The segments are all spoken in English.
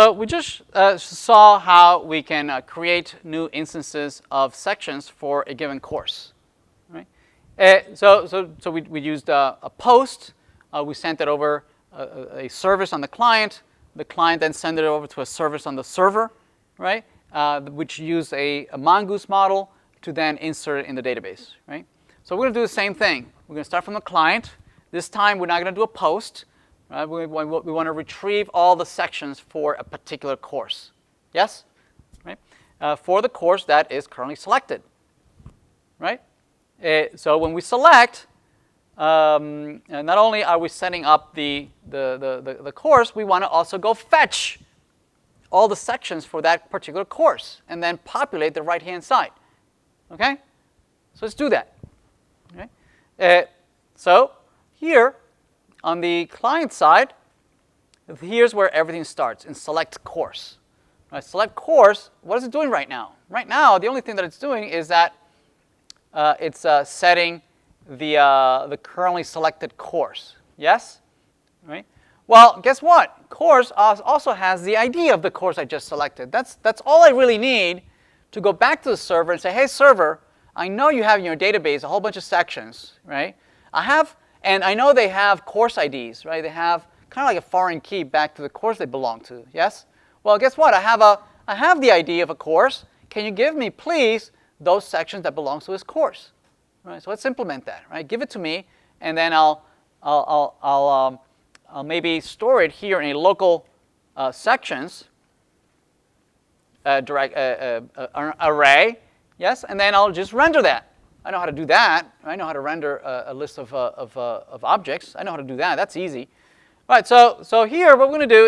So we just saw how we can create new instances of sections for a given course. Right? So we used a post. We sent it over a service on the client. The client then sent it over to a service on the server, right? Which used a mongoose model to then insert it in the database, right? So we're going to do the same thing. We're going to start from the client. This time we're not going to do a post. Right? We want to retrieve all the sections for a particular course. Yes? Right? For the course that is currently selected. Right? So when we select, not only are we setting up the course, we want to also go fetch all the sections for that particular course and then populate the right-hand side. Okay? So let's do that. Okay? So here, on the client side, here's where everything starts, in select course. Right? Select course, what is it doing right now? Right now, the only thing that it's doing is that it's setting the currently selected course. Yes? Right? Well, guess what? Course also has the ID of the course I just selected. That's all I really need to go back to the server and say, hey, server, I know you have in your database a whole bunch of sections, right? And I know they have course IDs, right? They have kind of like a foreign key back to the course they belong to. Yes? Well, guess what? I have the ID of a course. Can you give me, please, those sections that belong to this course? Right? So let's implement that. Right? Give it to me, and then I'll maybe store it here in a local sections array. Yes, and then I'll just render that. I know how to do that. I know how to render a list of objects. I know how to do that. That's easy. All right. So here, what we're going to do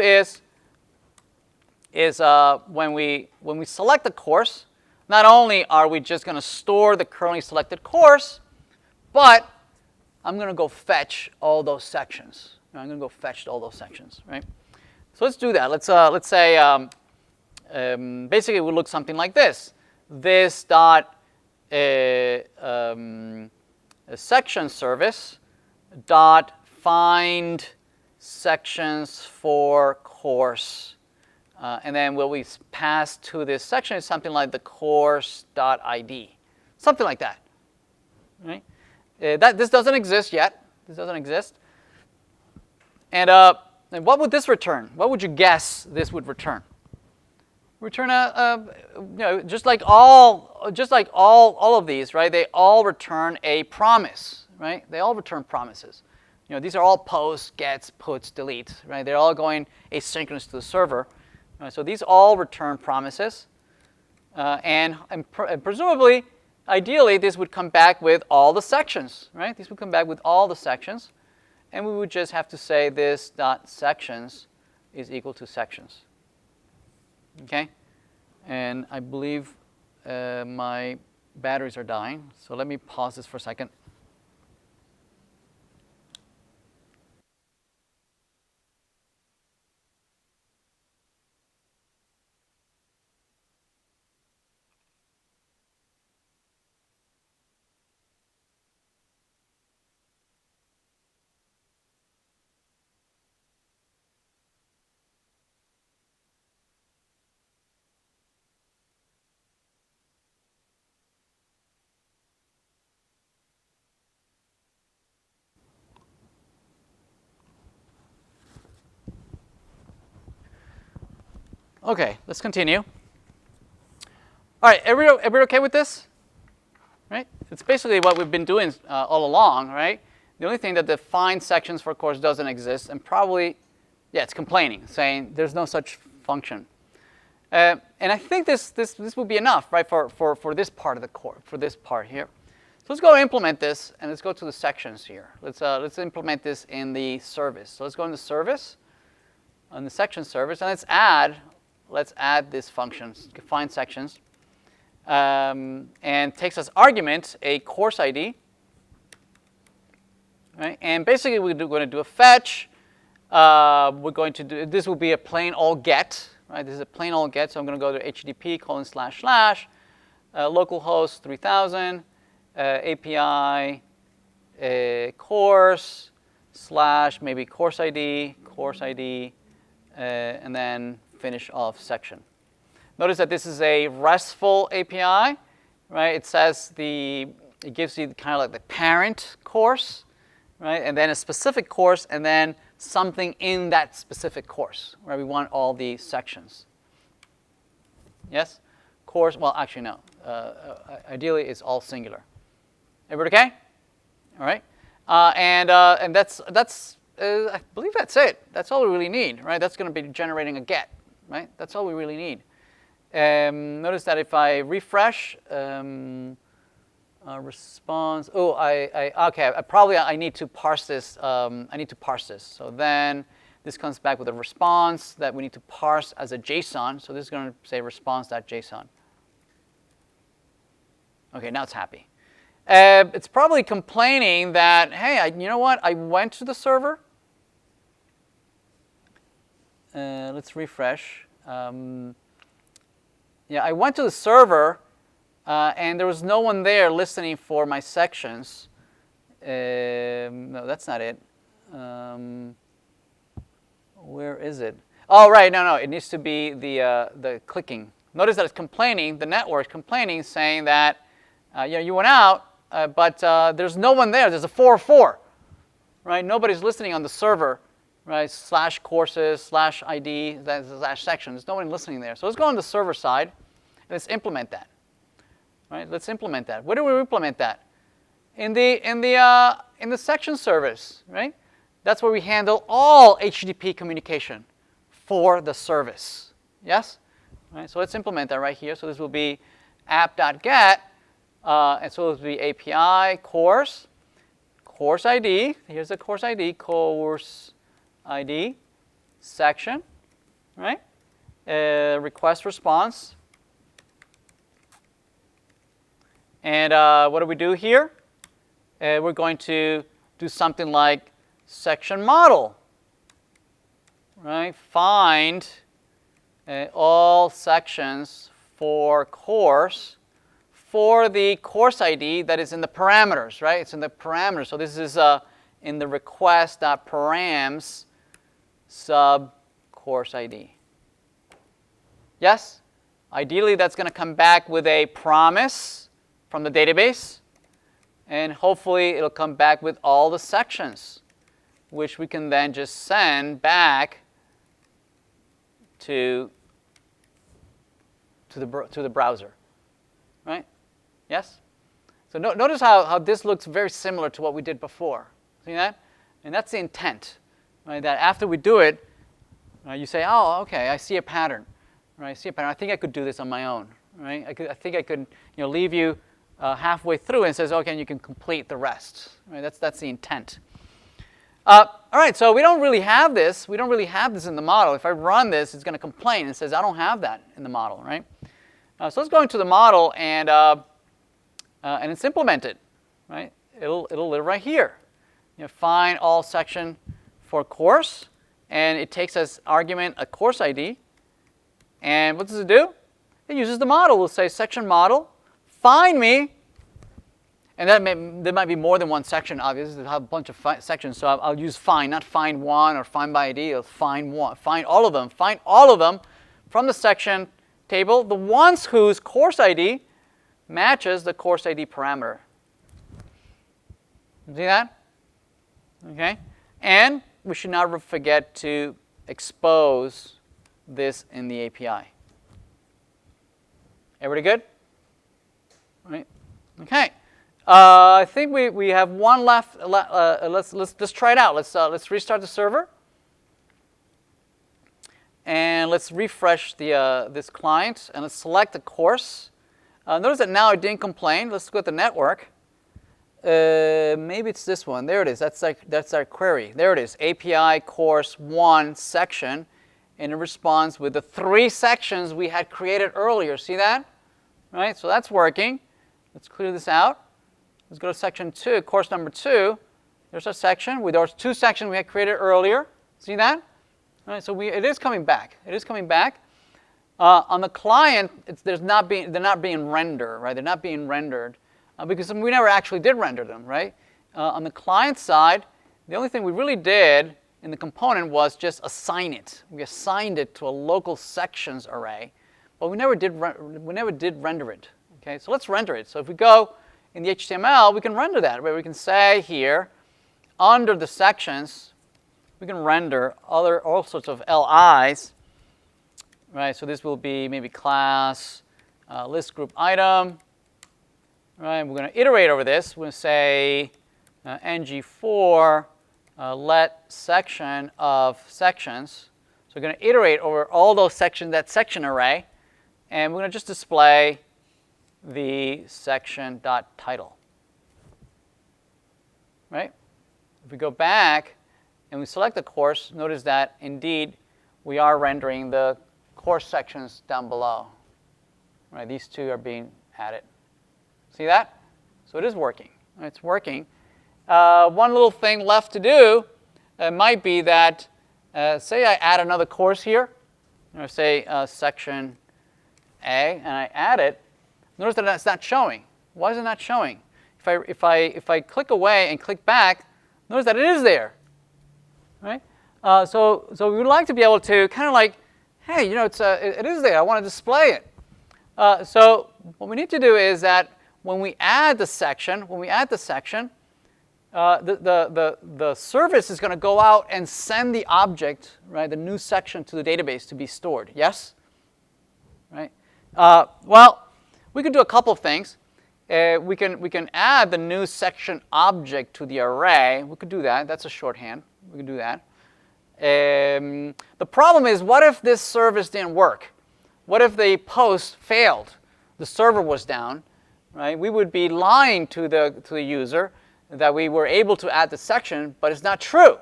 is when we select the course, not only are we just going to store the currently selected course, but I'm going to go fetch all those sections. I'm going to go fetch all those sections. Right. So let's do that. Let's say basically it would look something like this. This dot a section service dot find sections for course, and then what we pass to this section is something like the course dot ID, something like that. Right? This doesn't exist yet. This doesn't exist. And what would this return? What would you guess this would return? Return just like all of these, right? They all return a promise, right? They all return promises. These are all posts, gets, puts, deletes, right? They're all going asynchronous to the server. Right? So these all return promises, and presumably, ideally, this would come back with all the sections, right? These would come back with all the sections, and we would just have to say this dot sections is equal to sections. Okay, and I believe my batteries are dying, so let me pause this for a second. Okay, let's continue. All right, everybody okay with this? Right? It's basically what we've been doing all along, right? The only thing that the find sections for course doesn't exist, and probably, yeah, it's complaining, saying there's no such function. And I think this will be enough, right, for this part of the course, for this part here. So let's go implement this, and let's go to the sections here. Let's implement this in the service. So let's go into service, on the section service, and let's add this function, find sections, and takes as argument a course ID. Right? And basically, we're going to do a fetch. We're going to do, this will be a plain old get. Right? This is a plain old get, so I'm going to go to http:// localhost 3000 API course / maybe course ID, and then finish of section. Notice that this is a RESTful API, right? It says it gives you kind of like the parent course, right? And then a specific course, and then something in that specific course, where we want all the sections. Yes? Course, well, actually, no. Ideally, it's all singular. Everybody okay? All right. And that's I believe that's it. That's all we really need, right? That's going to be generating a get, right? That's all we really need. Notice that if I refresh response, I need to parse this. I need to parse this. So then this comes back with a response that we need to parse as a JSON. So this is going to say response.json. Okay, now it's happy. It's probably complaining that, hey, you know what? I went to the server. Let's refresh. Yeah, I went to the server, and there was no one there listening for my sections. No, that's not it. Where is it? Oh, right. No. It needs to be the clicking. Notice that it's complaining. The network is complaining, saying that you went out, but there's no one there. There's a 404, right? Nobody's listening on the server, right? /courses, /ID, /section. There's no one listening there. So let's go on the server side, and let's implement that. Right? Let's implement that. Where do we implement that? In the section service, right? That's where we handle all HTTP communication for the service. Yes? Right? So let's implement that right here. So this will be app.get. And so this will be API course ID. Here's the course ID, section, right? Request response. And what do we do here? We're going to do something like section model, right? Find all sections for course for the course ID that is in the parameters, right? It's in the parameters. So this is in the request.params sub course ID. Yes? Ideally, that's going to come back with a promise from the database. And hopefully, it'll come back with all the sections, which we can then just send back to the browser, right? Yes? So notice how this looks very similar to what we did before. See that? And that's the intent, right? That after we do it, you say, oh, okay, I see a pattern, right? I see a pattern. I think I could do this on my own, right? I think I could, leave you halfway through and says, okay, and you can complete the rest, right? That's the intent. All right, so we don't really have this. We don't really have this in the model. If I run this, it's going to complain and says, I don't have that in the model, right? So let's go into the model and it's implemented, right? It'll live right here. Find all section for course, and it takes as argument a course ID. And what does it do? It uses the model. We'll say section model, find me, and there might be more than one section. Obviously, there'll have a bunch of sections, so I'll use find, not find one or find by ID. It'll find one, find all of them from the section table, the ones whose course ID matches the course ID parameter. See that? Okay. And we should not forget to expose this in the API. Everybody good? Right. Okay. I think we have one left. Let's try it out. Let's restart the server. And let's refresh this client, and let's select the course. Notice that now it didn't complain. Let's go to the network. Maybe it's this one. There it is. That's our query. There it is. API course 1 section, and it responds with the 3 sections we had created earlier. See that? Right. So that's working. Let's clear this out. Let's go to section 2, course number 2. There's our section with those 2 sections we had created earlier. See that? All right. So it is coming back. It is coming back. On the client, they're not being rendered, right? They're not being rendered because we never actually did render them, right? On the client side, the only thing we really did in the component was just assign it. We assigned it to a local sections array, but we never did render it. Okay, so let's render it. So if we go in the HTML, we can render that. Where we can say here, under the sections, we can render all sorts of LIs. Right, so this will be maybe class, list group item. Right, we're going to iterate over this. We're going to say ng4 let section of sections. So we're going to iterate over all those sections, that section array, and we're going to just display the section.title. Right? If we go back and we select the course, notice that indeed we are rendering the course sections down below. Right? These two are being added. See that? So it is working. It's working. One little thing left to do might be that, say I add another course here, say section A, and I add it. Notice that it's not showing. Why is it not showing? If I click away and click back, notice that it is there. Right? So we would like to be able to kind of like, hey, it is there. I want to display it. So what we need to do is that when we add the section, the service is going to go out and send the object, right, the new section to the database to be stored. Yes? Right? Well, we could do a couple of things. We can add the new section object to the array. We could do that. That's a shorthand. We can do that. The problem is, what if this service didn't work? What if the post failed? The server was down. Right? We would be lying to the user that we were able to add the section, but it's not true,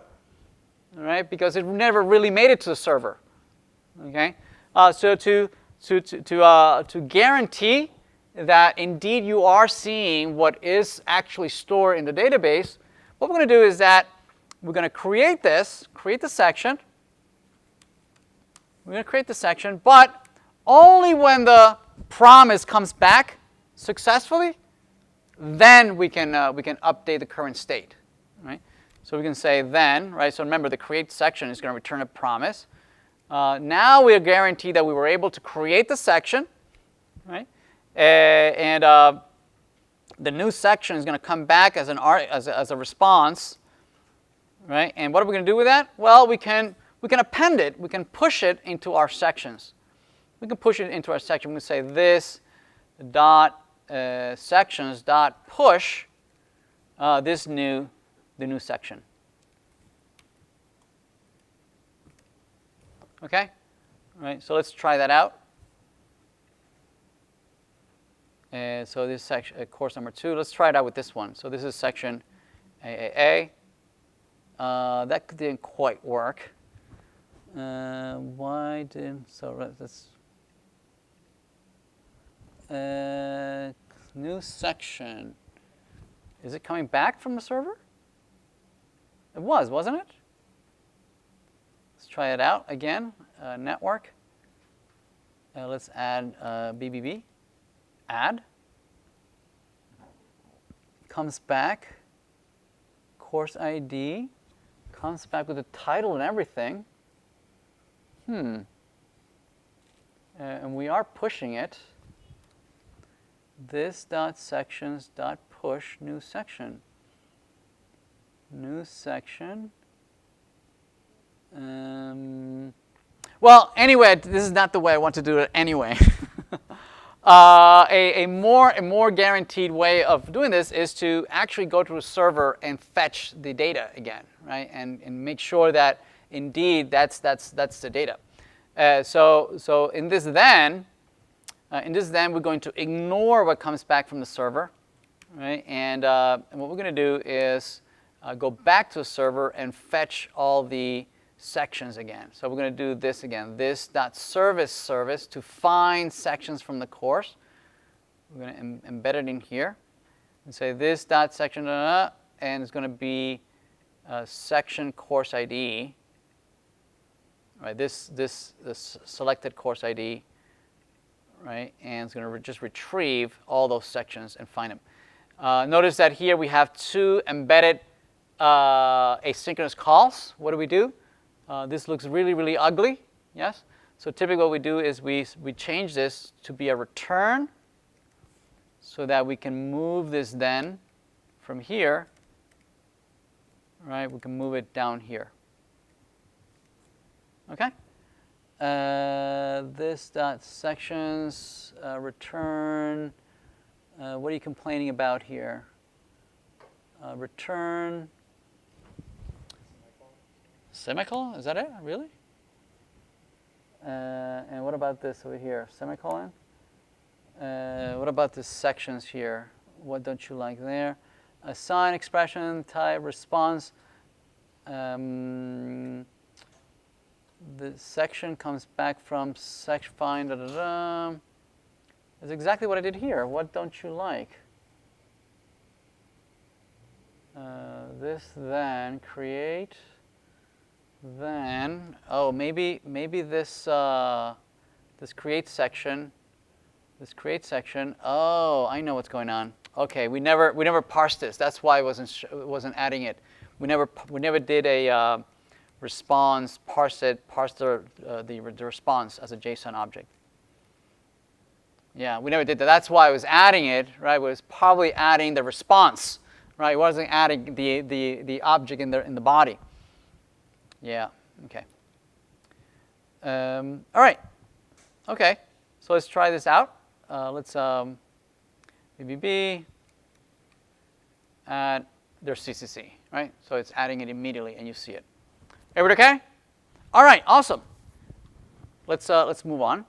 right? Because it never really made it to the server. Okay, so to guarantee that indeed you are seeing what is actually stored in the database, what we're going to do is that we're going to create the section. We're going to create the section, but only when the promise comes back successfully, then we can update the current state, right? So we can say then, right? So remember, the create section is going to return a promise. Now we are guaranteed that we were able to create the section, right? And the new section is going to come back as a response, right? And what are we going to do with that? Well, we can append it. We can push it into our sections. We can push it into our section. We say this dot sections dot push the new section. Okay, all right. So let's try that out. So this section, course number 2. Let's try it out with this one. So this is section AAA. That didn't quite work. Why didn't so? Let's. New section. Is it coming back from the server? It was, wasn't it? Let's try it out again. Network. Let's add BBB. Add. Comes back. Course ID. Comes back with the title and everything. And we are pushing it. This dot sections dot push new section. New section. Well, anyway, this is not the way I want to do it anyway. A more guaranteed way of doing this is to actually go to a server and fetch the data again, right? And make sure that indeed that's the data. So in this then we're going to ignore what comes back from the server, right? And what we're going to do is go back to the server and fetch all the sections again. So we're going to do this again. This.service service to find sections from the course. We're going to embed it in here and say this.section, and it's going to be section course ID. Right, this selected course ID. Right, and it's going to just retrieve all those sections and find them. Notice that here we have 2 embedded asynchronous calls, what do? This looks really, really ugly. Yes? So typically what we do is we change this to be a return so that we can move this then from here. Right? We can move it down here. Okay? This dot sections return. What are you complaining about here? Return semicolon. Is that it? Really? And what about this over here? Semicolon. What about the sections here? What don't you like there? Assign expression type response. The section comes back from section find. That's exactly what I did here. What don't you like? This then create. Then maybe this this create section. This create section. Oh, I know what's going on. Okay, we never parsed this. That's why I wasn't adding it. We never did a response, parse the response as a JSON object. Yeah, we never did that. That's why I was adding it, right? It was probably adding the response, right? It wasn't adding the object in the body. Yeah. Okay. All right. Okay. So let's try this out. Let's BBB add their CCC, right? So it's adding it immediately, and you see it. Everybody okay? All right. Awesome. Let's move on.